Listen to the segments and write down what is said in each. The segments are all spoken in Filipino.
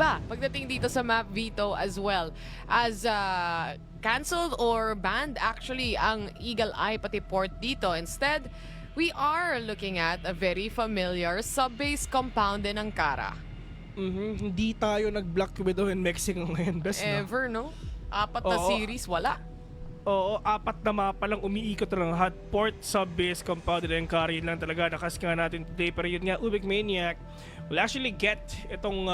iba pagdating dito sa map veto as well as canceled or banned actually ang Eagle Eye pati port dito. Instead, we are looking at a very familiar sub-base compound din ng Kara. Hindi tayo nag-block Widow in Mexico ngayon, best na. Ever, no? 4 na Oo. series, wala. Oo, 4 na mapa lang umiikot na lang lahat. Port, sub-base, compound, and carry lang talaga. Nakasika natin today. Pero yun nga, Ubik Maniac will actually get itong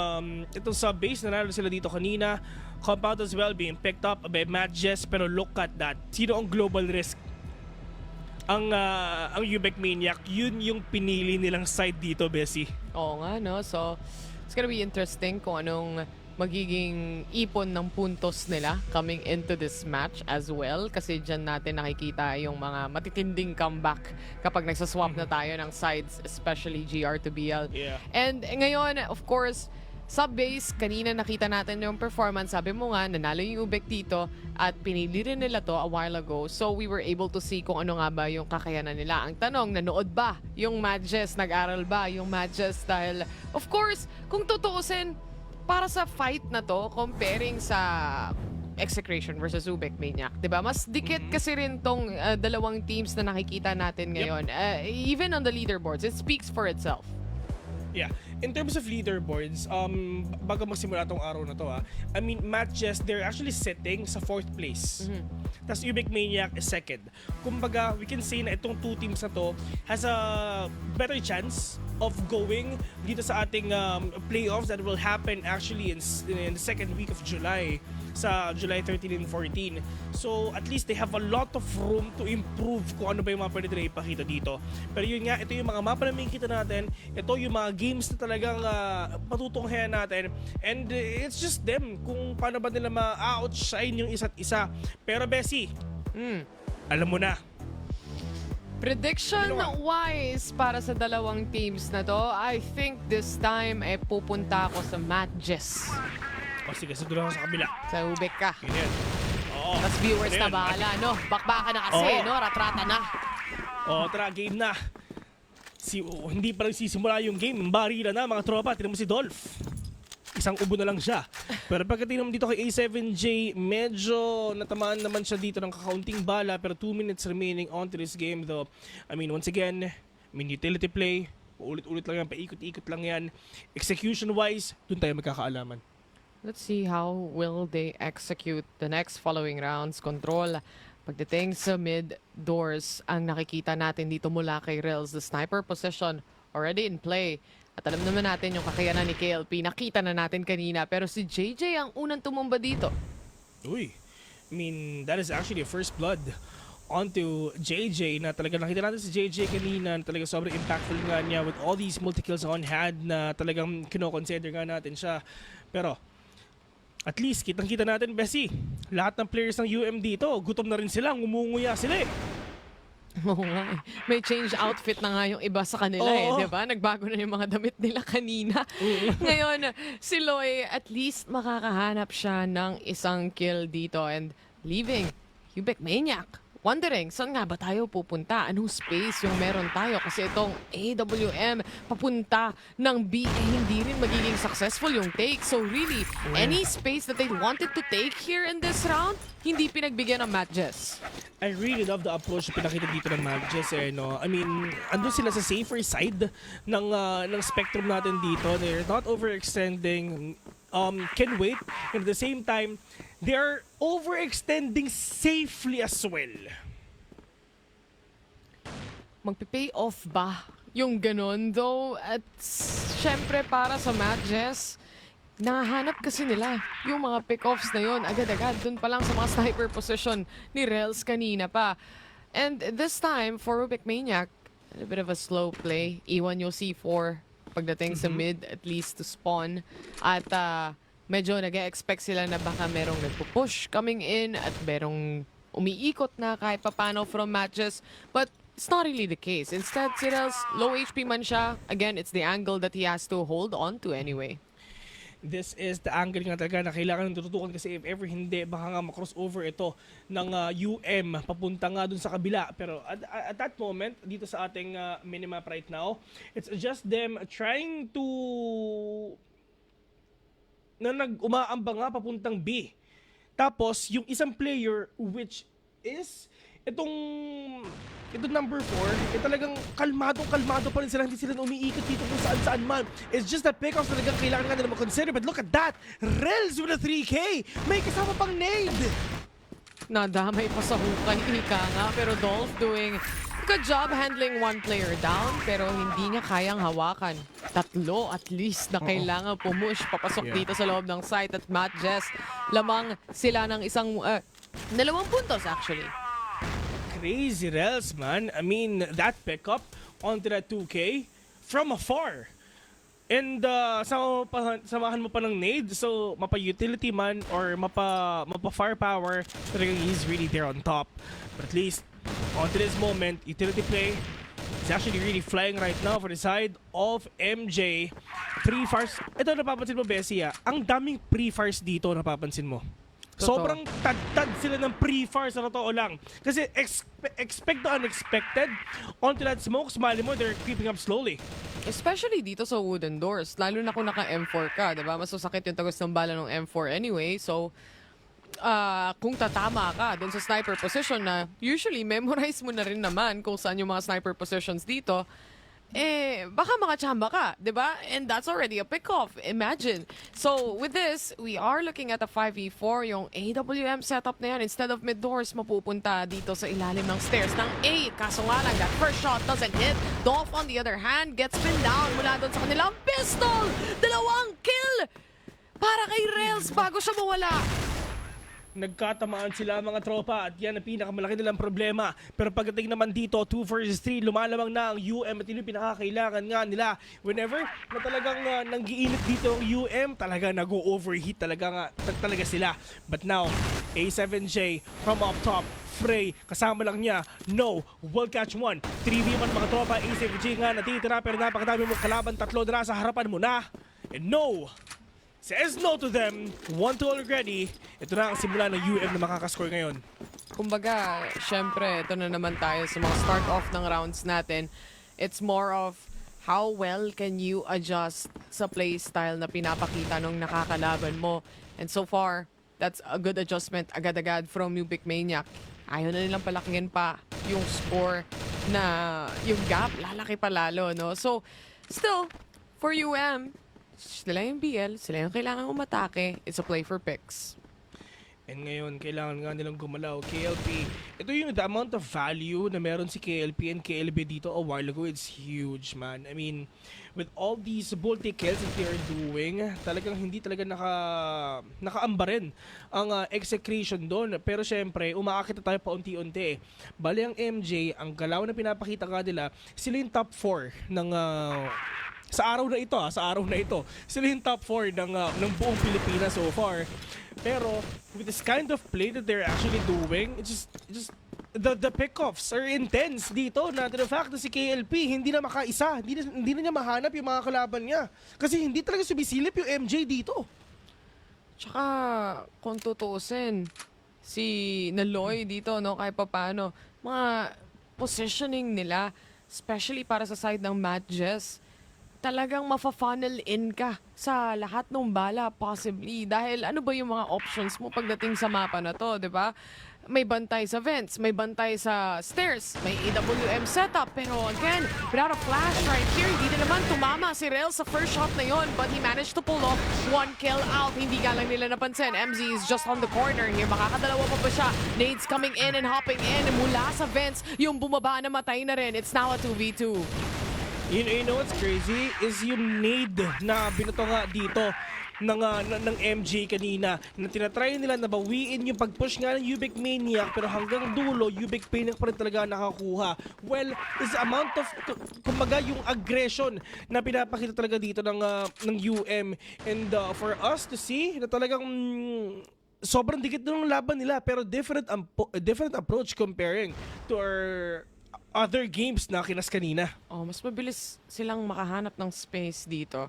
sub-base. Nanalo sila dito kanina. Compound as well being picked up by Matches. Pero look at that. Sino ang global risk? Ang Ubik Maniac, yun yung pinili nilang side dito, Bessie. Oo nga, no? So, it's gonna be interesting kung anong magiging ipon ng puntos nila coming into this match as well. Kasi dyan natin nakikita yung mga matitinding comeback kapag nagsaswap na tayo ng sides, especially GR to BL. Yeah. And ngayon, of course, sub-base, kanina nakita natin yung performance. Sabi mo nga, nanalo yung Ubek dito at pinili rin nila to a while ago. So we were able to see kung ano nga ba yung kakayanan nila. Ang tanong, nanood ba yung Matches? Nag-aral ba yung Matches? Dahil, of course, kung tutuusin, para sa fight na to, comparing sa Execration versus Ubek Maniac, diba? Mas dikit kasi rin tong dalawang teams na nakikita natin ngayon. Even on the leaderboards, it speaks for itself. Yeah. In terms of leaderboards, bago magsimula tong araw na to, I mean, Matches, they're actually sitting sa 4th place. Tapos Ubik Maniac is 2nd. Kumbaga, we can say na itong 2 teams na to has a better chance of going dito sa ating playoffs that will happen actually in the 2nd week of July, sa July 13 and 14. So, at least they have a lot of room to improve kung ano ba yung mga pwede nila ipakita dito. Pero yun nga, ito yung mga mapa na makikita natin, ito yung mga games na talagang patutunghayan natin, and it's just them kung paano ba nila ma-outshine yung isa't isa. Pero Bessie, alam mo na. Prediction-wise para sa dalawang teams na to, I think this time pupunta ako sa Matches. O sige, sunod ako sa kabila. Sa Ubek ka. Ganyan. Oo. Tapos viewers Ganyan. na bahala, no? Bakbaka na kasi, Oo. no? Ratrata na. O, tara, game na. Hindi pa rin sisimula yung game. Barila na, mga tropa. Tignan mo si Dolph. Isang ubo na lang siya. Pero pagkatingin mo dito kay A7J, medyo natamaan naman siya dito ng kakaunting bala. Pero 2 minutes remaining on to this game though. I mean, once again, utility play. Ulit-ulit lang yan, paikot-ikot lang yan. Execution-wise, dun tayo magkakaalaman. Let's see how will they execute the next following rounds. Control. Pagdating sa mid doors, ang nakikita natin dito mula kay Rels, the sniper position already in play. At alam naman natin yung kakayanan ni KLP. Nakita na natin kanina. Pero si JJ ang unang tumumba dito. Uy, I mean, that is actually a first blood onto JJ na talaga nakita natin si JJ kanina na talaga sobrang impactful nga niya with all these multi-kills on hand na talagang kino-consider nga natin siya. Pero at least kitang-kita natin, Bessie, lahat ng players ng UM dito, gutom na rin sila, ngumunguya sila eh. Oo nga eh. May change outfit na nga yung iba sa kanila eh, Oo. di ba? Nagbago na yung mga damit nila kanina. Ngayon, si Loy, at least makakahanap siya ng isang kill dito and leaving Ubik Maniac. Wondering, saan nga ba tayo pupunta? Anong space yung meron tayo? Kasi itong AWM papunta ng BA, hindi rin magiging successful yung take. So really, any space that they wanted to take here in this round, hindi pinagbigyan ng Matches. I really love the approach na pinakita dito ng Matches eh, no? I mean, andun sila sa safer side ng spectrum natin dito. They're not overextending, can wait, and at the same time, they're overextending safely as well. Magpipay off ba yung ganun? Though, at syempre para sa Matches, nahanap kasi nila yung mga pick-offs na yun agad-agad. Dun pa lang sa mga sniper position ni Rels kanina pa. And this time, for Ubik Maniac, a bit of a slow play. Iwan yung C4 pagdating sa mid, at least to spawn. At medyo nag-expect sila na baka merong nagpo-push coming in at merong umiikot na kahit papano from Matches. But it's not really the case. Instead, si Rels, low HP man siya. Again, it's the angle that he has to hold on to anyway. This is the angle nga talaga na kailangan tututukan kasi if ever hindi, baka nga ma-crossover ito ng UM papunta nga dun sa kabila. Pero at that moment, dito sa ating minimap right now, it's just them trying to na nag-umaamba nga papuntang B. Tapos, yung isang player which is itong number 4, talagang kalmado pa rin sila. Hindi sila umiikot dito kung saan-saan man. It's just that pickoffs talagang kailangan nga nila mag-consider. But look at that! Rels with a 3K! May kasama pang nade! Nadamay pa sa hukay, ika nga. Pero Dolph doing good job handling one player down, pero hindi niya kayang hawakan. Tatlo at least na kailangan pumush papasok dito sa loob ng site at Matt Jess. Lamang sila ng dalawang puntos actually. Crazy Rels, man. I mean, that pickup onto that 2K from afar. And samahan mo pa ng nade, so mapa-utility man or mapa-firepower, talagang he's really there on top. But at least, onto this moment, utility play is actually really flying right now for the side of MJ. Pre-fires, ito napapansin mo, Bessie, ang daming pre-fires dito napapansin mo. Totoo. Sobrang tad sila ng pre-fire sa totoo lang. Kasi expect the unexpected. Onto that smoke, smiley mo, they're creeping up slowly. Especially dito sa wooden doors. Lalo na kung naka-M4 ka, diba? Mas masakit yung tagos ng bala ng M4 anyway. So, kung tatama ka dun sa sniper position na usually memorize mo na rin naman kung saan yung mga sniper positions dito, baka makachamba ka, diba? And that's already a pick-off. Imagine. So, with this, we are looking at a 5v4. Yung AWM setup na yan, instead of mid-doors, mapupunta dito sa ilalim ng stairs ng A. Kaso nga lang, that first shot doesn't hit. Dolph, on the other hand, gets pinned down mula doon sa kanilang pistol. 2 kill para kay Rels bago siya mawala. Nagkatamaan sila mga tropa at yan ang pinakamalaki nilang problema. Pero pagdating naman dito, 2 versus 3, lumalamang na ang UM at yun yung pinakakailangan nga nila. Whenever na talagang nanggiinit dito ang UM, talaga nag-overheat talaga sila. But now, A7J from up top, Frey, kasama lang niya, no, will catch one. 3v1 mga tropa, A7J nga natitira pero napakadami mong kalaban, 3 na sa harapan mo na. And no! Says no to them. 1-2 already. Ito na ang simula ng UM na makakascore ngayon. Kumbaga, syempre, ito na naman tayo sa mga start-off ng rounds natin. It's more of how well can you adjust sa playstyle na pinapakita ng nakakalaban mo. And so far, that's a good adjustment agad-agad from Ubik Maniac. Ayaw na nilang palakihin pa yung score na yung gap, lalaki pa lalo, no? So, still, for UM, sila yung BL, sila yung kailangan umatake. It's a play for picks. And ngayon, kailangan nga nilang gumalaw. KLP, ito yung the amount of value na meron si KLP and KLB dito a while ago, it's huge, man. I mean, with all these multi-kills that they are doing, talagang hindi talaga nakaamba rin ang execution doon. Pero syempre, umaakit na tayo paunti-unti. Bali ang MJ, ang galaw na pinapakita ka nila, sila yung top 4 ng... sa araw na ito, sila yung top 4 ng buong Pilipinas so far. Pero with this kind of play that they're actually doing, it's just the pickoffs are intense dito. Na the fact na si KLP hindi na makaisa, hindi na niya mahanap yung mga kalaban niya. Kasi hindi talaga sumisilip yung MJ dito. Tsaka, kung tutuusin, si Naloy dito, no, kahit paano, mga positioning nila, especially para sa side ng Matt Jess, talagang mafa-funnel in ka sa lahat ng bala possibly. Dahil ano ba yung mga options mo pagdating sa mapa na to, di ba? May bantay sa vents, may bantay sa stairs, may AWM setup. Pero again, without a flash right here, hindi na naman tumama si Rel sa first shot na yon. But he managed to pull off 1 kill out. Hindi nga lang nila napansin. MZ is just on the corner here. Makakadalawa pa ba siya? Nades coming in and hopping in mula sa vents. Yung bumaba na matay na rin. It's now a 2v2. You know what's crazy is yung need na binato nga dito ng MJ kanina na tinatry nila na bawiin yung pag-push nga ng Ubik Maniac pero hanggang dulo Ubik Maniac pa rin talaga nakakuha. Well, is the amount of kumbaga yung aggression na pinapakita talaga dito ng UM and for us to see na talagang sobrang dikit ng laban nila pero different approach comparing to our other games na kinas kanina. Oh, mas mabilis silang makahanap ng space dito.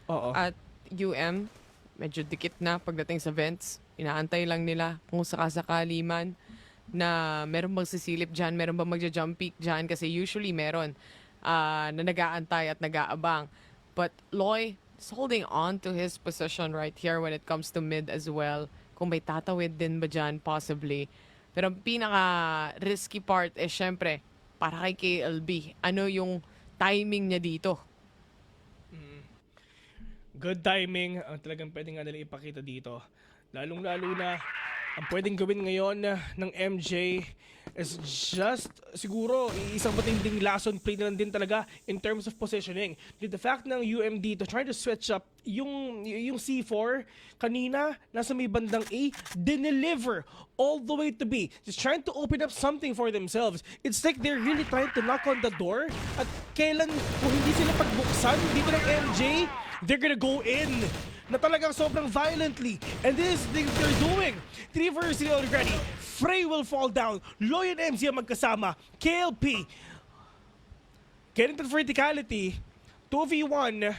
Oo. At UM, medyo dikit na pagdating sa vents. Inaantay lang nila kung sakasakali man na meron bang sisilip dyan, meron bang magja-jump peak dyan kasi usually meron na nag-aantay at nag-aabang. But Loy, He's holding on to his position right here when it comes to mid as well. Kung may tatawid din ba dyan, possibly. Pero ang pinaka-risky part is syempre, para kay KLB, ano yung timing niya dito? Good timing ang talagang pwedeng nga nila ipakita dito. Lalong-lalo na ang pwedeng gawin ngayon ng MJ is just siguro isang matinding lesson play na lang din talaga in terms of positioning. The fact ng UMD to try to switch up yung C4 kanina nasa may bandang A, deliver all the way to B. Just trying to open up something for themselves. It's like they're really trying to knock on the door at kailan kung hindi sila pagbuksan dito ng MJ, they're gonna go in na talagang sobrang violently. And this is the thing they're doing. 3 versus 3 already. Frey will fall down. Loy and MZ ang magkasama. KLP getting to the verticality. 2v1.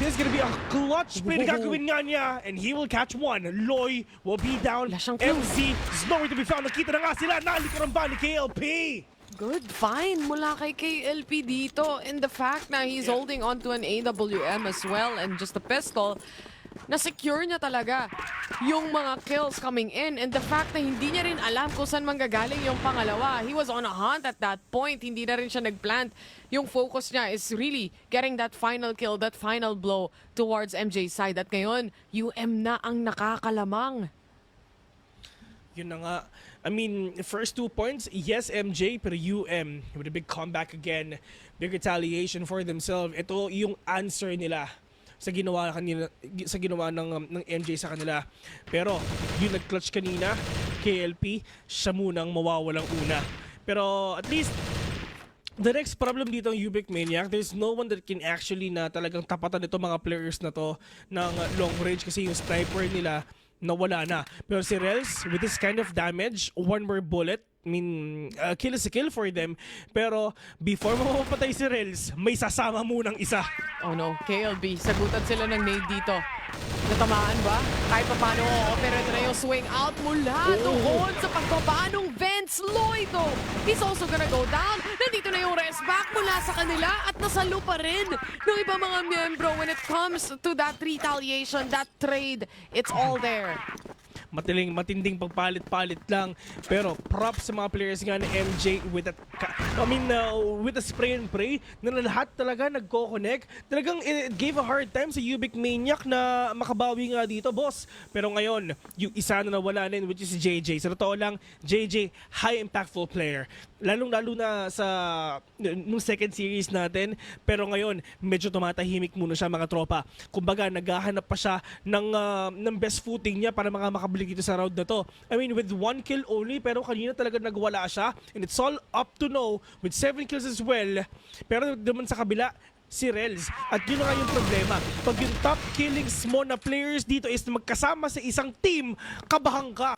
This is gonna be a clutch spin gagawin nga niya. And he will catch one. Loy will be down. Wala siyang kill. MZ is nowhere to be found. Nakita na nga sila. Nalikuran ba ni KLP? Good find mula kay KLP dito. And the fact na he's holding on to an AWM as well and just a pistol, na-secure niya talaga yung mga kills coming in. And the fact na hindi niya rin alam kung saan manggagaling yung pangalawa. He was on a hunt at that point. Hindi na rin siya nagplant. Yung focus niya is really getting that final kill, that final blow towards MJ's side. At ngayon, UM na ang nakakalamang. Yun na nga. I mean, first 2 points, yes, MJ, pero UM with a big comeback again, big retaliation for themselves. Ito yung answer nila sa ginawa ng MJ sa kanila. Pero yung nag-clutch kanina, KLP, siya munang mawawalang una. Pero at least the next problem dito ng Ubik Maniac, there's no one that can actually na talagang tapatan ito mga players na to ng long range kasi yung sniper nila nawala na. Pero si Rels, with this kind of damage, one more bullet, I mean, kill is a kill for them. Pero before mapapatay si Rels, may sasama munang isa. Oh no, KLB, sagutan sila ng nade dito. Natamaan ba? Kahit pa paano, operate na yung swing out mula doon sa pagbaba ng Vince Loito. He's also gonna go down. Nandito na yung rest back mula sa kanila at nasalo pa rin ng ibang mga miyembro when it comes to that retaliation, that trade. It's all there. Matinding pagpalit-palit lang, pero props sa mga players nga ni MJ with that with the spray and pray na lahat talaga nagko-connect. Talagang it gave a hard time sa Ubik Maniac na makabawi nga dito, boss. Pero ngayon, yung isa na nawala din, which is si JJ. Sa totoo lang, JJ, high impactful player. Lalong-lalo na sa nung second series natin, pero ngayon medyo tumatahimik muna siya mga tropa. Kumbaga naghahanap pa siya ng best footing niya para makabalik dito sa round na to. I mean, with 1 kill only, pero kanina talaga nagwala siya, and it's all up to know with 7 kills as well. Pero naman sa kabila, si Rels. At yun nga yung problema. Pag yung top killings mo na players dito is magkasama sa isang team, kabahang ka.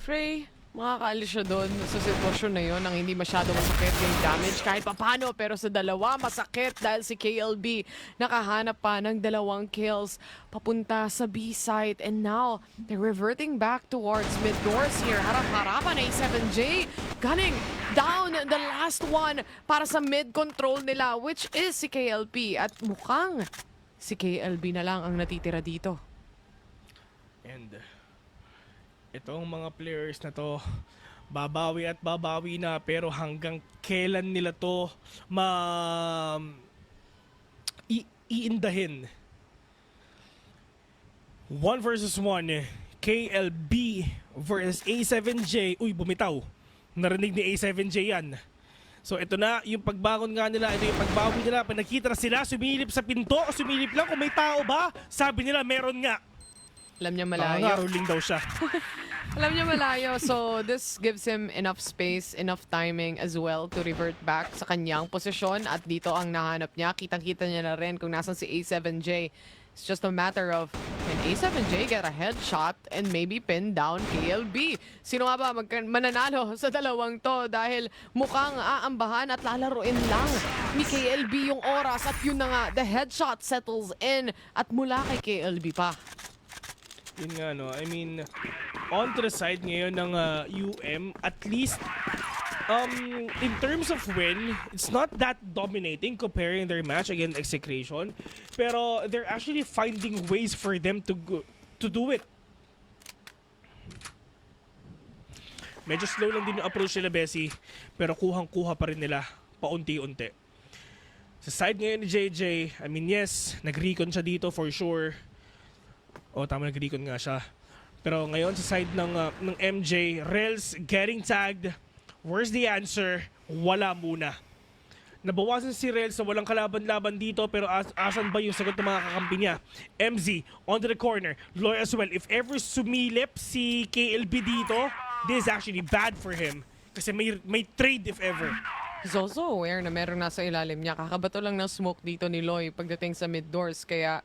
Frey, makakaalis siya doon sa sitwasyon na yun nang hindi masyado masakit yung damage kahit papano, pero sa dalawa masakit dahil si KLB nakahanap pa ng 2 kills papunta sa B-site, and now they're reverting back towards mid doors here. Harap-harapan ay 7J gunning down the last one para sa mid control nila, which is si KLB, at mukhang si KLB na lang ang natitira dito. And itong mga players na to, babawi at babawi na, pero hanggang kailan nila to iindahin? 1 versus 1, KLB versus A7J. Uy, bumitaw. Narinig ni A7J yan. So ito na yung pagbangon nga nila, ito yung pagbawi nila. Pag nakita na sila, sumilip sa pinto, sumilip lang kung may tao ba. Sabi nila, meron nga. Alam niya malayo. Rolling daw siya. Alam niya malayo. So, this gives him enough space, enough timing as well to revert back sa kanyang posisyon. At dito ang nahanap niya. Kitang-kita niya na rin kung nasan si A7J. It's just a matter of, can A7J get a headshot and maybe pin down KLB? Sino nga ba mananalo sa dalawang to? Dahil mukhang aambahan at lalaruin lang ni KLB yung oras. At yun na nga, the headshot settles in. At mula kay KLB pa. Yun nga, no? I mean, on to the side ngayon ng at least, in terms of win, it's not that dominating comparing their match against Execration. Pero they're actually finding ways for them to do it. Medyo slow lang din yung approach nila, Bessie. Pero kuhang-kuha pa rin nila paunti-unti. Sa side ngayon ni JJ, I mean, yes, nag-recon siya dito for sure. O, tama, nag-recon nga siya. Pero ngayon sa side ng MJ, Rels getting tagged. Where's the answer? Wala muna. Nabawasan si Rels na walang kalaban-laban dito, pero asan ba yung sagot ng mga kakampi niya? MZ, onto the corner. Loy as well. If ever sumilip si KLB dito, this is actually bad for him. Kasi may trade if ever. He's also aware na meron nasa ilalim niya. Kakabato lang ng smoke dito ni Loy pagdating sa mid doors. Kaya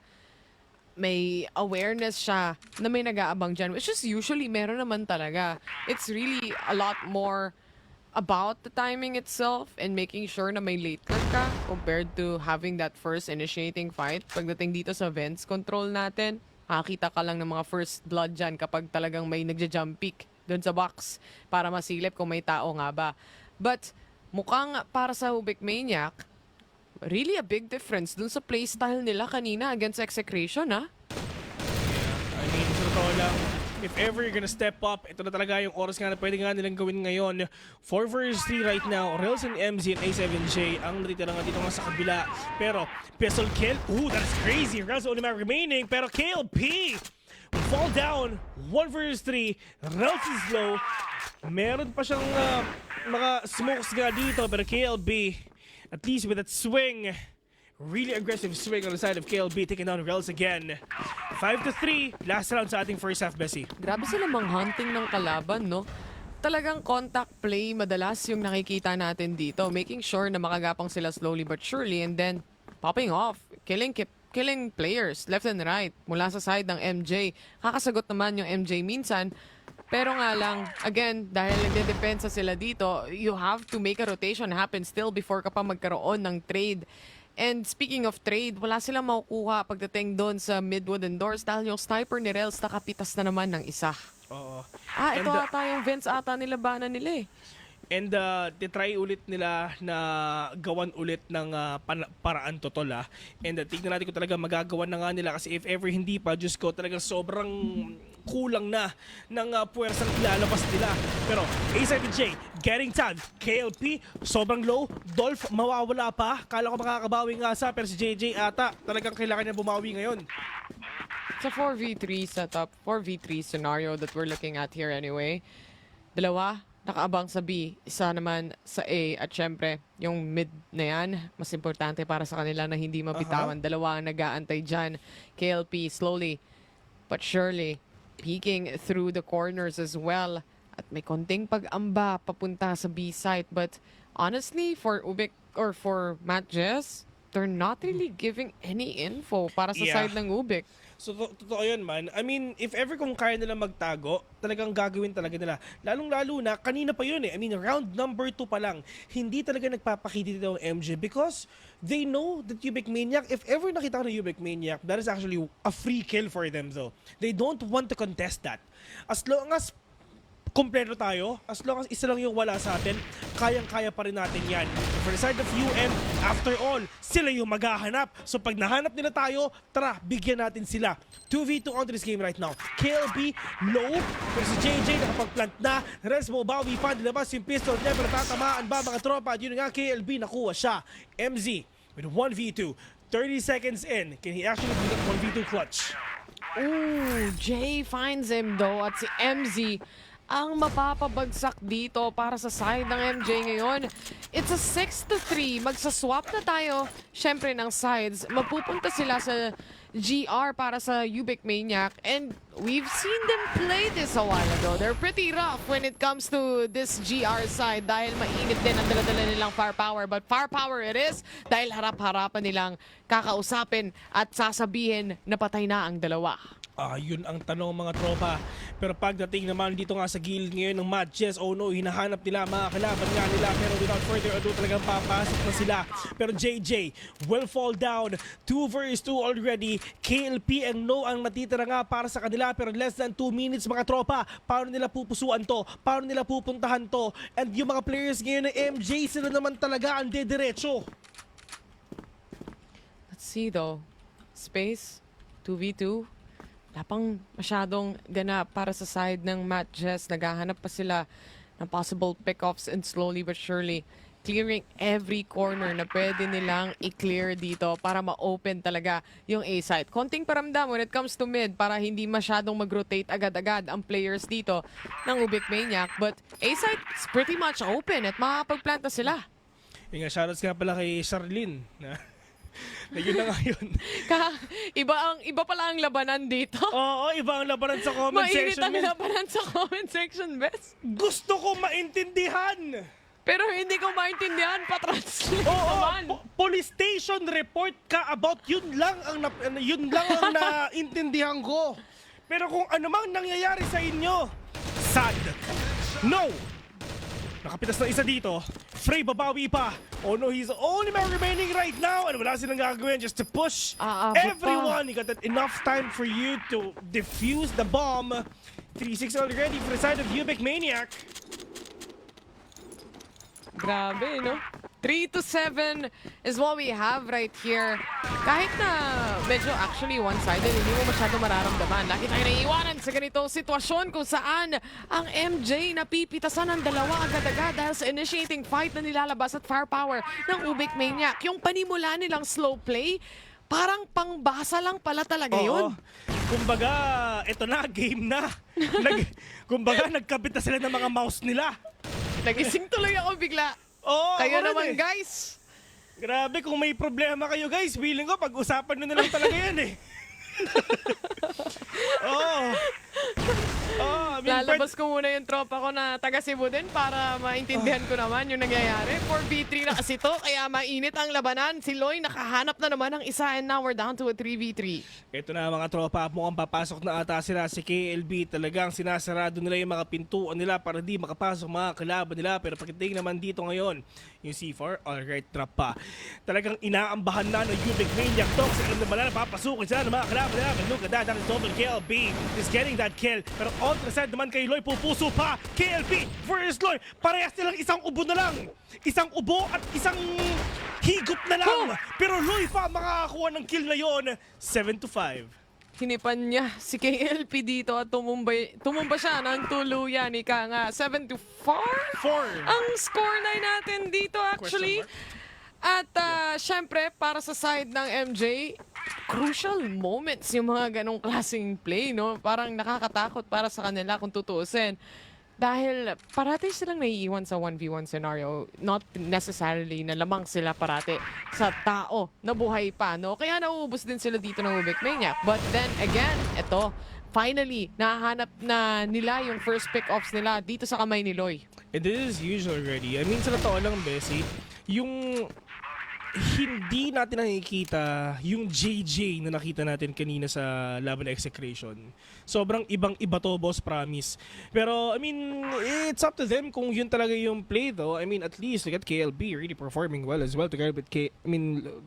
may awareness siya na may nag-aabang dyan. Which is usually meron naman talaga. It's really a lot more about the timing itself and making sure na may late cut ka compared to having that first initiating fight. Pagdating dito sa Vents control natin, makakita ka lang ng mga first blood dyan kapag talagang may nagja-jump peek doon sa box para masilip kung may tao nga ba. But mukhang para sa Ubik Maniac, really a big difference dun sa playstyle nila kanina against Execration, ha? I mean, sa totoo lang, if ever you're gonna step up, ito na talaga yung oras nga na pwede nga nilang gawin ngayon. 4 versus 3 right now. Rels and MZ and A7J ang natitira nga dito nga sa kabila. Pero, pistol kill. Ooh, that's crazy. Rels only man remaining. Pero KLP will fall down. 1 versus 3. Rels is low. Meron pa siyang mga smokes nga dito. Pero KLB, at least with that swing, really aggressive swing on the side of KLB, taking down Rels again. 5-3, last round sa ating first half, Bessie. Grabe sila mang-hunting ng kalaban, no? Talagang contact play madalas yung nakikita natin dito. Making sure na makagapang sila slowly but surely and then popping off. Killing players left and right mula sa side ng MJ. Kakasagot naman yung MJ minsan. Pero nga lang, again, dahil nagdedepensa sila dito, you have to make a rotation happen still before ka pa magkaroon ng trade. And speaking of trade, wala silang makukuha pagdating doon sa mid-wooden doors dahil yung sniper ni Rels nakapitas na naman ng isa. Oo. Ito ata yung Vents ata nilabanan nila eh. And titry ulit nila na gawan ulit ng paraan totoo And tignan natin kung talaga magagawa na nga nila kasi if ever hindi pa, Diyos ko, talagang sobrang kulang na ng puwersang ilalabas nila. Pero A7J, getting tagged. KLP, sobrang low. Dolph, mawawala pa. Kala ko makakabawi nga sa, pero si JJ ata, talagang kailangan niya bumawi ngayon. Sa 4v3 setup, 4v3 scenario that we're looking at here anyway, dalawa nakaabang sa B, isa naman sa A, at syempre, yung mid na yan, mas importante para sa kanila na hindi mabitawan. Dalawa ang nag-aantay dyan. KLP slowly but surely peeking through the corners as well. At may konting pag-amba papunta sa B site. But honestly, for Ubik or for Matt Jess, they're not really giving any info para sa side ng Ubik. So, totoo yun, man. I mean, if ever kung kaya nila magtago, talagang gagawin talaga nila. Lalong-lalo na, kanina pa yun eh. I mean, round number 2 pa lang, hindi talaga nagpapakita dito ang MJ because they know that Ubik Maniac, if ever nakita ko ng Ubik Maniac, that is actually a free kill for them though. They don't want to contest that. As long as kompleto tayo, as long as isa lang yung wala sa atin, kayang-kaya pa rin natin yan. For the side of UM, after all, sila yung maghahanap. So pag nahanap nila tayo, tara, bigyan natin sila. 2v2 on this game right now. KLB, low. Pero si JJ nakapag-plant na. Rels mo, bawi pa, dilabas yung pistol. Never tatamaan ba mga tropa? At yun nga, KLB, nakuha siya. MZ with 1v2. 30 seconds in. Can he actually do that 1v2 clutch? Ooh, Jay finds him though at si MZ ang mapapabagsak dito para sa side ng MJ ngayon. It's a 6-3. Magsaswap na tayo, syempre, ng sides. Mapupunta sila sa GR para sa Ubik Maniac. And we've seen them play this a while ago. They're pretty rough when it comes to this GR side dahil mainit din ang dala-dala nilang firepower. But firepower it is dahil harap-harapan nilang kakausapin at sasabihin na patay na ang dalawa. Yun ang tanong mga tropa. Pero pagdating naman dito nga sa gilid ngayon ng Mad Chess, oh no, hinahanap nila, mga kalaban nga nila. Pero without further ado, talagang papasok na sila. Pero JJ will fall down. 2 versus 2 already. KLP and no ang natitira nga para sa kanila. Pero less than 2 minutes mga tropa. Paano nila pupusuan to? Paano nila pupuntahan to? And yung mga players ngayon ng MJ, sila naman talaga ang dediretso. Let's see though. space, 2v2. Wala pang masyadong ganap para sa side ng Matt Jess. Naghahanap pa sila ng possible pick-offs and slowly but surely clearing every corner na pwede nilang i-clear dito para ma-open talaga yung A-site. Konting paramdam when it comes to mid para hindi masyadong mag-rotate agad-agad ang players dito ng Ubik Maniac. But A-site is pretty much open at makakapag-plant na sila. Yung nga, shoutouts nga pala kay Charlene. Na yun na nga yun. Iba pala ang labanan dito. Oo, iba ang labanan sa comment Mainit section. ang labanan sa comment section, Bes. Gusto ko maintindihan. Pero hindi ko maintindihan, pa-translate Oo, naman. police station report ka about yun lang ang naintindihan ko. Pero kung ano mang nangyayari sa inyo, sad. No! Nakapitas na isa dito. Frey babawi pa. Oh no, he's the only man remaining right now and wala silang gagawin just to push everyone. You got that enough time for you to defuse the bomb. 3-6 already for the side of Ubik Maniac. Grabe, no? 3-7 is what we have right here. Kahit na medyo actually one-sided, hindi mo masyado mararamdaman. Lagi tayo naiiwanan sa ganitong sitwasyon kung saan ang MJ napipitasan ng dalawa agad-agad dahil sa initiating fight na nilalabas at firepower ng Ubik Maniac. Yung panimula nilang slow play, parang pangbasa lang pala talaga yun. Kumbaga, eto na, game na. Kumbaga, nagkabit na sila ng mga mouse nila. Nagising tuloy ako bigla. Kayo naman, guys. Grabe, kung may problema kayo, guys, feeling ko, pag-usapan nyo na lang talaga yan, eh. Lalabas ko muna yung tropa ko na taga Cebu din para maintindihan ko naman yung nangyayari. 4v3 na kasi to, kaya mainit ang labanan. Si Loy nakahanap na naman ng isa and now we're down to a 3v3. Ito na mga tropa, mukhang papasok na ata sila si KLB. Talagang sinasarado nila yung mga pintuan nila para di makapasok mga kalaban nila. Pero pagdating naman dito ngayon, yung C4, alright, trap pa. Talagang inaambahan na ng Ubik Maniac Dogs. Alam naman na papasukin sila ng mga kalaban nila. But look at that, double KLB is getting that kill. Pero on the side naman kay Loy, pupuso pa. KLB versus Loy, parehas nilang isang ubo na lang. Isang ubo at isang higop na lang. Pero Loy pa makakakuha ng kill na yon. 7-5. Hinipan niya si KLP dito at tumumba siya ng tuluyan. Ika nga, 7-4? 4. Ang score line natin dito actually. At syempre, para sa side ng MJ, crucial moments yung mga ganong klaseng play, no? Parang nakakatakot para sa kanila kung tutuusin. Dahil parati silang naiiwan sa 1v1 scenario. Not necessarily na lamang sila parati sa tao na buhay pa, no? Kaya nauubos din sila dito ng Ubik Maniac. But then again, eto, finally, nahanap na nila yung first pick-offs nila dito sa kamay ni Loy. And this is usual already. I mean, sa totoo lang, Bessie, yung hindi natin nakikita yung JJ na nakita natin kanina sa laban na Execration. Sobrang ibang-iba to, boss, promise. Pero, I mean, it's up to them kung yun talaga yung play, though. I mean, at least, look at KLB really performing well as well together with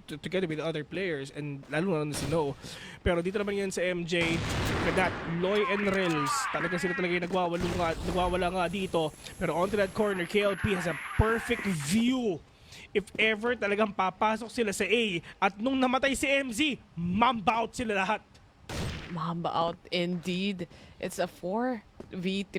together with other players, and lalo na si No. Pero dito naman yan sa MJ, with that, Loy and Rels, talagang sila talaga yung nagwawala nga dito. Pero onto that corner, KLB has a perfect view. If ever talagang papasok sila sa A, at nung namatay si MZ, mamba out sila lahat. Mamba out indeed. It's a 4v3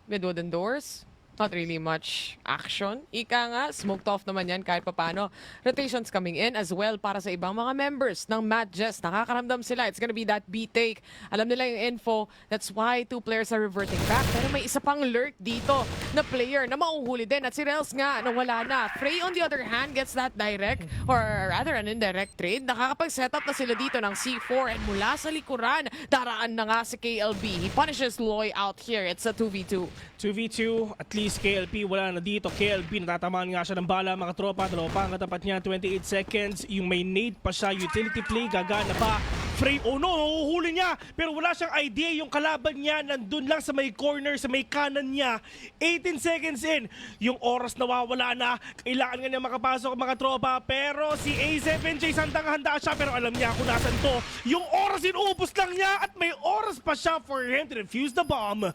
with wooden doors. Not really much action. Ika nga, smoked off naman yan kahit papano. Rotations coming in as well para sa ibang mga members ng Matt Jess. Nakakaramdam sila. It's gonna be that B-take. Alam nila yung info. That's why 2 players are reverting back. Pero may isa pang lurk dito na player na mauhuli din. At si Rels nga, nawala na. Frey on the other hand gets that direct or rather an indirect trade. Nakakapag-setup na sila dito ng C4 and mula sa likuran, daraan na nga si KLB. He punishes Loy out here. It's a 2v2. 2v2, at least KLP wala na dito. KLP natatamaan nga siya ng bala, mga tropa. Dalawa pa ang katapat niya, 28 seconds. Yung may nade pa siya, utility play, gagana pa. Frey, oh no, nahuhuli niya. Pero wala siyang idea yung kalaban niya nandun lang sa may corner, sa may kanan niya. 18 seconds in, yung oras nawawala na. Kailangan nga niya makapasok mga tropa. Pero si A7J, sandang-handa siya. Pero alam niya kung nasan to. Yung oras inubos lang niya at may oras pa siya for him to defuse the bomb.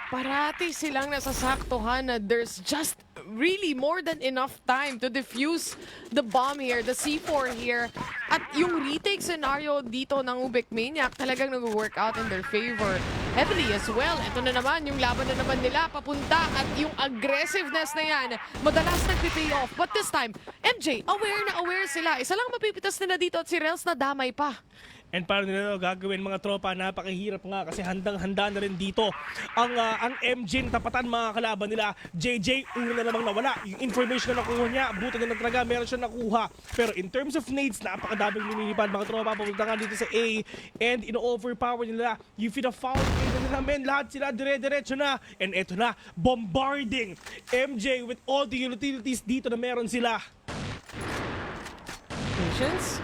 parati silang nasasaktuhan na there's just really more than enough time to defuse the bomb here, the C4 here. At yung retake scenario dito ng Ubek Maniac talagang nag-work out in their favor heavily as well. Ito na naman, yung laban na naman nila papunta at yung aggressiveness na yan, madalas nag-pay off. But this time, MJ, aware na aware sila. Isa lang mapipitas nila dito at si Rels na damay pa. And paano nila gagawin mga tropa, napakahirap nga kasi handang-handa na rin dito ang MJ na tapatan mga kalaban nila. JJ, una na namang nawala. Yung information na nakuha niya, buti na talaga meron siya nakuha. Pero in terms of nades, napakadaming lumilipad mga tropa. Pumunta nga dito sa A and ino-overpower nila. You feel the foul na nila, men. Lahat sila dire-diretso na. And eto na, bombarding MJ with all the utilities dito na meron sila. Patience.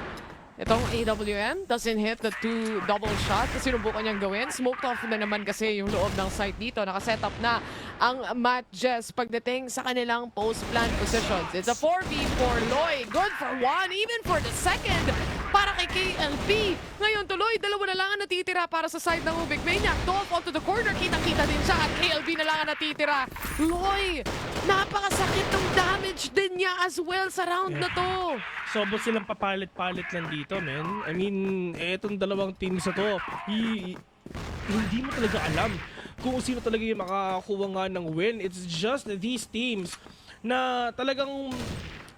Itong AWM doesn't hit the 2 double shot na sinubukan niyang gawin. Smoked off na naman kasi yung loob ng site dito. Nakaset up na ang Matt Jess pagdating sa kanilang post-plant positions. It's a 4v4 Loy. Good for one, even for the second. Para kay KLP. Ngayon tuloy, dalawa na lang ang natitira para sa side ng Ubek Maniac. Dolph onto the corner. Kitang-kita din siya at KLP na lang ang natitira. Loy, napakasakit ng damage din niya as well sa round na to. Sobo silang papalit-palit lang dito, men. I mean, etong dalawang teams na to, hindi mo talaga alam kung sino talaga yung makakakuha nga ng win. It's just these teams na talagang,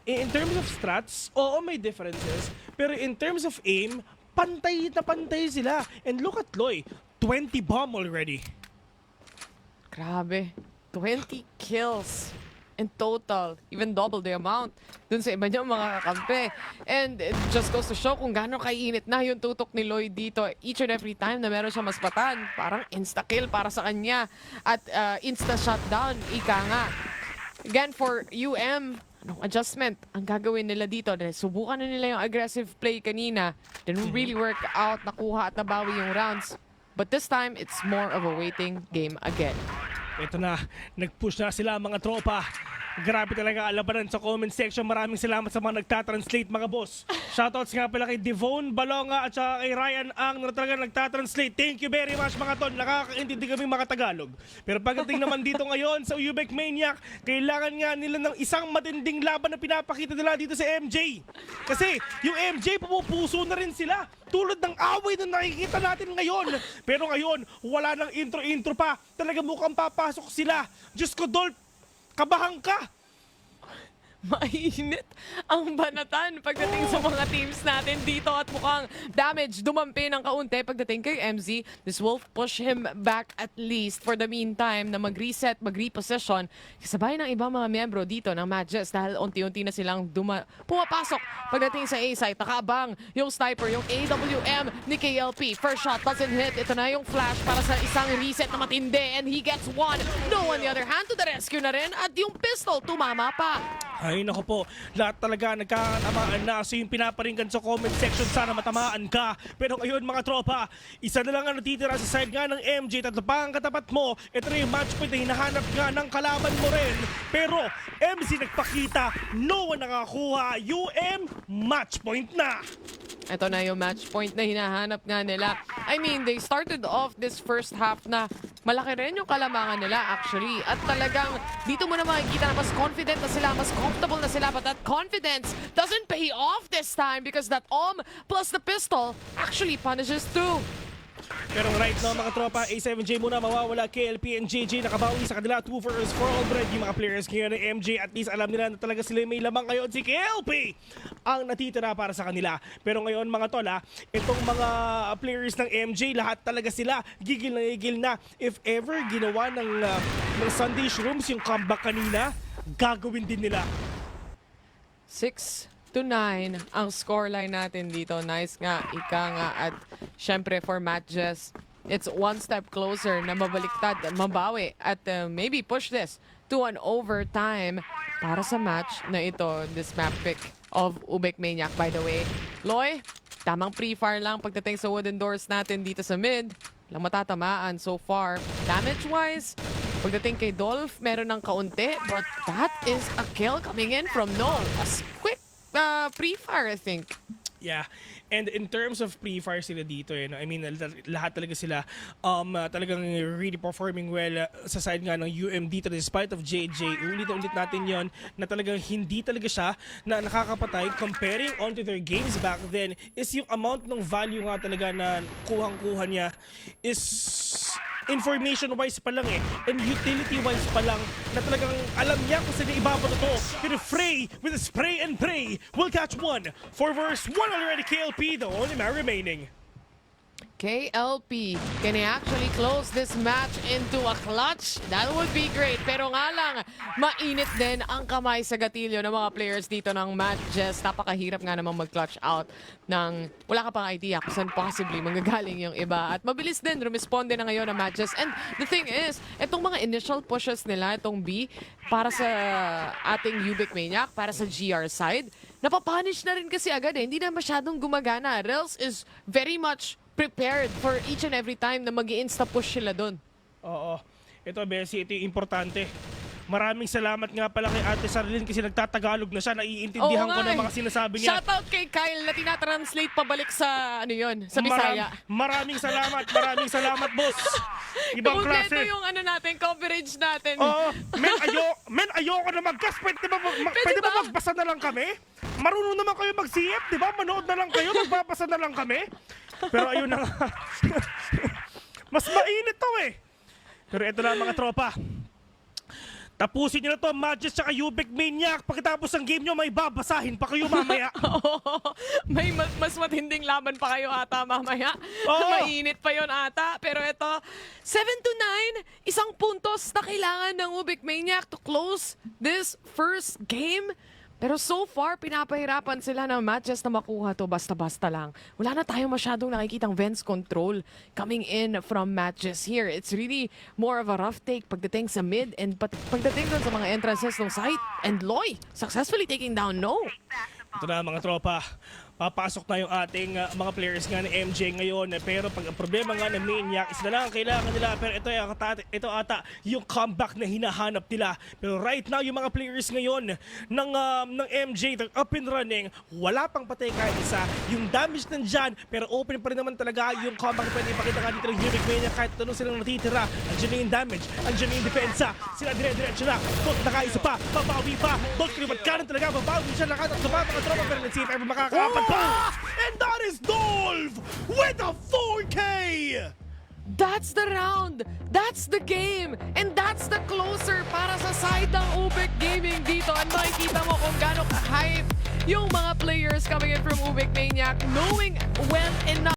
in terms of strats, oo, may differences. Pero in terms of aim, pantay na pantay sila. And look at Loy, 20 bomb already. Grabe. 20 kills in total. Even double the amount dun sa iba niyang mga kakampi. And it just goes to show kung gaano kainit na yung tutok ni Lloyd dito. Each and every time na meron siya maspatan, parang insta-kill para sa kanya. At insta-shutdown, ika nga. Again, for UM, anong adjustment ang gagawin nila dito? Dahil subukan na nila yung aggressive play kanina. Didn't really work out. Nakuha at nabawi yung rounds. But this time, it's more of a waiting game again. Ito na, nag-push na sila mga tropa. Grabe talaga ang labanan sa comment section. Maraming salamat sa mga nagtatranslate mga boss. Shoutouts nga pala kay Devon Balonga at saka kay Ryan Ang na talaga nagtatranslate. Thank you very much mga ton. Nakakaintindi kami mga Tagalog. Pero pagdating naman dito ngayon sa Ubek Maniac, kailangan nga nila ng isang matinding laban na pinapakita nila dito sa MJ. Kasi yung MJ pumupuso na rin sila. Tulad ng away na nakikita natin ngayon. Pero ngayon, wala nang intro-intro pa. Talaga mukhang papasok sila. Diyos ko, Dolph, kabahan ka. Mainit ang banatan pagdating sa mga teams natin dito at mukhang damage dumampi ng kaunti pagdating kay MZ. This will push him back at least for the meantime na mag-reset, mag-reposition kasabay ng ibang mga miyembro dito ng Madges dahil unti-unti na silang pumapasok pagdating sa A-site. Nakaabang yung sniper, yung AWM ni KLP. First shot doesn't hit. Ito na yung flash para sa isang reset na matindi and he gets one. No, on the other hand, to the rescue na rin at yung pistol tumama pa. Ay nako po, lahat talaga nagkakatamaan na. So yung pinaparinggan sa comment section, sana matamaan ka. Pero ngayon mga tropa, isa na lang ang natitira sa side nga ng MJ. Tatlo pa ang katapat mo. Ito na yung match point na hinahanap nga ng kalaban mo rin. Pero MZ nagpakita, no one nakakuha. match point na. Ito na yung match point na hinahanap nga nila. I mean, they started off this first half na malaki rin yung kalamangan nila actually. At talagang dito mo na makikita na mas confident na sila, mas comfortable na sila. But that confidence doesn't pay off this time because that plus the pistol actually punishes through. Pero right now mga tropa, A7J muna mawawala. KLP and JJ nakabawi sa kanila. 2 for us for all bread. Yung mga players ngayon ng MJ, at least alam nila na talaga sila may lamang ngayon. Si KLP ang natitira para sa kanila. Pero ngayon mga tola, itong mga players ng MJ, lahat talaga sila gigil na. If ever ginawa ng Sunday Shrooms yung comeback kanina, gagawin din nila. 6-9 ang scoreline natin dito. Nice nga, ika nga. At syempre for Madges, it's one step closer na mabaliktad, mabawi at maybe push this to an overtime para sa match na ito. This map pick of Ubek Maniac, by the way. Loy, tamang pre-fire lang pagdating sa wooden doors natin dito sa mid. Lang matatamaan so far. Damage-wise, pagdating kay Dolph, meron ng kaunti. But that is a kill coming in from Noel. A quick pre-fire, I think. Yeah, And in terms of pre-fire sila dito, no? I mean, lahat talaga sila talagang really performing well sa side nga ng UM dito despite of JJ. Ulit natin yon na talagang hindi talaga siya na nakakapatay comparing onto their games back then is yung amount ng value nga talaga na kuhang-kuha niya is information-wise pa lang and utility-wise pa lang na talagang alam niya kung saan ibabato to. Pero Frey with a spray and pray will catch one. 4 versus 1 already. KLP, the only man remaining. KLP, can he actually close this match into a clutch? That would be great. Pero nga lang, mainit din ang kamay sa gatilyo ng mga players dito ng matches. Napakahirap nga naman mag-clutch out ng wala ka pang idea kung saan possibly manggagaling yung iba. At mabilis din, rumisponde na ngayon ang matches. And the thing is, itong mga initial pushes nila, itong B, para sa ating Ubik Maniac, para sa GR side, napapunish na rin kasi agad Hindi na masyadong gumagana. Rels is very much prepared for each and every time na mag-i-insta-push sila doon. Oo. Ito, Bessie, ito yung importante. Maraming salamat nga pala kay Ate Sarlene kasi nagtatagalog na siya. Naiintindihan ko na mga sinasabi niya. Shoutout kay Kyle na tinatranslate pabalik sa sa Bisaya. Maraming salamat, boss. Ibang klase. Kompleto yung natin, coverage natin. Oo. Men, ayoko na mag-cast. Pwede ba magbasa na lang kami? Marunong naman kayo mag-CF, di ba? Manood na lang kayo, magbabasa na lang kami. Pero ayun na nga. Mas mainit to Pero ito na mga tropa. Tapusin nyo na to, Madges tsaka Ubik Maniac. Pagkatapos ng game nyo, may babasahin pa kayo mamaya. May mas matinding laban pa kayo ata mamaya. Mainit pa yon ata. Pero ito, 7-9, isang puntos na kailangan ng Ubik Maniac to close this first game. Pero so far, pinapahirapan sila ng matches na makuha to basta-basta lang. Wala na tayong masyadong nakikitang Vence control coming in from matches here. It's really more of a rough take pagdating sa mid and pagdating dun sa mga entrances ng site. And Loy, successfully taking down No. Ito na mga tropa. Papasok na yung ating mga players nga ng MJ ngayon. Pero pag ang problema nga ng Maniac is na lang ang kailangan nila. Pero ito ata yung comeback na hinahanap nila. Pero right now yung mga players ngayon ng MJ, they're up and running. Wala pang patay kahit isa. Yung damage nandyan. Pero open pa rin naman talaga yung comeback na pwede ipakita nga dito ng Ubik Maniac. Kahit tanong silang natitira. Andiyan na yung damage. Andiyan na yung depensa. Sila dire-diretso na. Dot nakaisa pa. Babawi pa. Dot kinibat ka rin talaga. Babawi siya na katak sa mga tropa. Pero let's see if ever makakapat. And that is Dolph with a 4K! That's the round! That's the game! And that's the closer para sa side ng Ubik Gaming dito. At makikita mo kung gaano ka-hype yung mga players coming in from Ubik Maniac knowing well enough